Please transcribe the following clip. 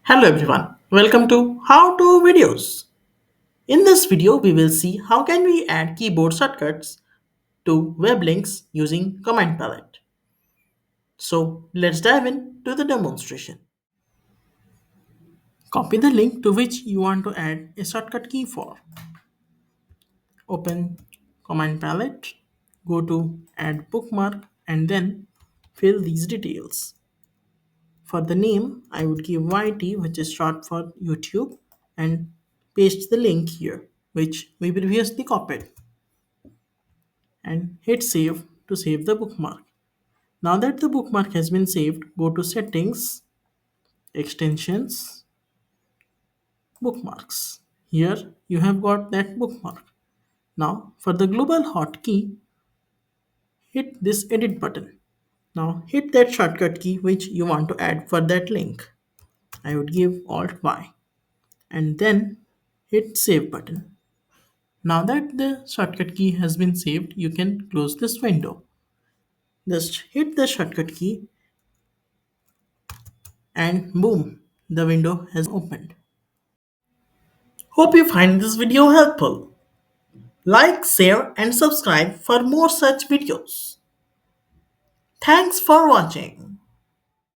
Hello everyone, welcome to How to Videos. In this video, we will see how can we add keyboard shortcuts to web links using command palette. So let's dive into the demonstration. Copy the link to which you want to add a shortcut key for. Open command palette, go to add bookmark and then fill these details. For the name, I would give YT, which is short for YouTube, and paste the link here, which we previously copied, and hit save to save the bookmark. Now that the bookmark has been saved, go to settings, extensions, bookmarks. Here you have got that bookmark. Now for the global hotkey, hit this edit button. Now hit that shortcut key which you want to add for that link. I would give Alt Y and then hit save button. Now that the shortcut key has been saved, you can close this window. Just hit the shortcut key and boom, the window has opened. Hope you find this video helpful. Like, share and subscribe for more such videos. Thanks for watching.